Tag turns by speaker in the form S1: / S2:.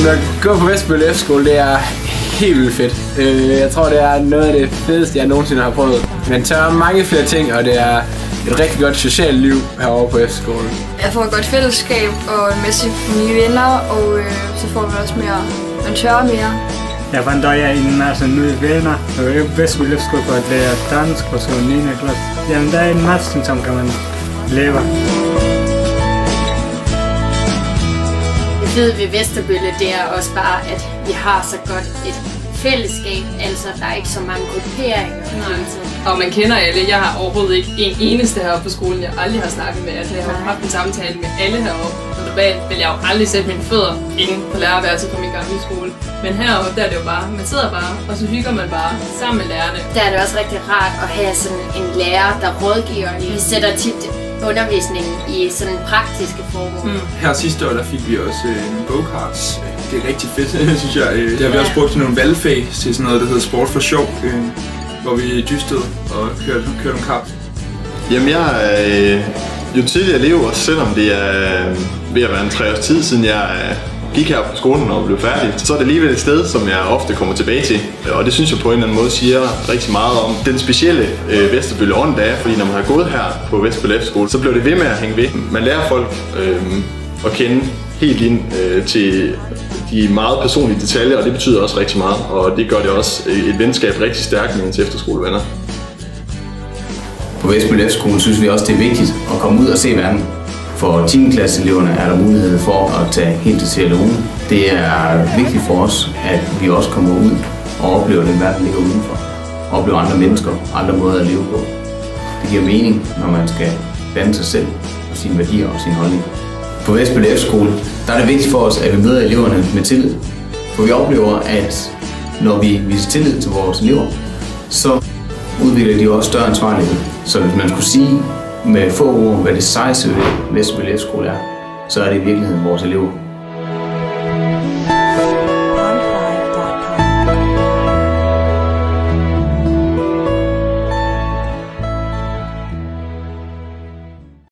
S1: Jamen at gå på Vestbølle Efterskole, det er helt vildt fedt. Jeg tror, det er noget af det fedeste, jeg nogensinde har prøvet. Man tør mange flere ting, og det er et rigtig godt socialt liv herovre på efterskolen.
S2: Jeg får et godt fællesskab og en masse nye venner, og så får man også mere, man tør mere.
S3: Jeg fandt også en masse nye venner, og Vestbølle Efterskole for at lære dansk og så 9. klasse. Jamen, der er en masse ting, som kan man leve.
S4: Det fede ved Vesterbølle, det er også bare, at vi har så godt et fællesskab, altså der er ikke så mange grupperinger.
S5: Og man kender alle. Jeg har overhovedet ikke en eneste heroppe på skolen, jeg aldrig har snakket med. Altså, jeg har haft en samtale med alle heroppe. Og normalt vil jeg jo aldrig sætte mine fødder inde på lærerværelset på min gamle skole. Men heroppe, der er det jo bare, man sidder bare, og så hygger man bare sammen med lærerne.
S4: Der er det også rigtig rart at have sådan en lærer, der rådgiver. Vi sætter tit undervisningen i sådan praktiske former.
S6: Her sidste år, der fik vi også bogcards. Det er rigtig fedt, synes jeg. Det har vi også brugt til nogle valgfag til sådan noget, der hedder sport for sjov, hvor vi dystede og kørte om kap.
S7: Jamen jeg er jo tidligere elev, og selvom det er ved at være en 3 års tid siden jeg gik her på skolen og blev færdig, så er det alligevel et sted, som jeg ofte kommer tilbage til. Og det synes jeg på en eller anden måde siger rigtig meget om den specielle Vesterbølle ånd, der er, fordi når man har gået her på Vesterbølle Efterskole, så bliver det ved med at hænge ved. Man lærer folk at kende helt ind til de meget personlige detaljer, og det betyder også rigtig meget, og det gør det også et venskab rigtig stærkt med ens efterskolevenner.
S8: På Vestbølle Efterskole synes vi også, det er vigtigt at komme ud og se verden. For 10. klasseeleverne er der mulighed for at tage helt til LO'en. Det er vigtigt for os, at vi også kommer ud og oplever den verden, der ligger udenfor. Oplever andre mennesker, andre måder at leve på. Det giver mening, når man skal danne sig selv og sine værdier og sin holdning. På Vestbølle Efterskole, der er det vigtigt for os, at vi møder eleverne med tillid. For vi oplever, at når vi viser tillid til vores elever, så udvikler de også større ansvarlighed. Så hvis man skulle sige med få ord, hvad det sejeste ved Vestbølle Efterskole er, så er det i virkeligheden vores elever.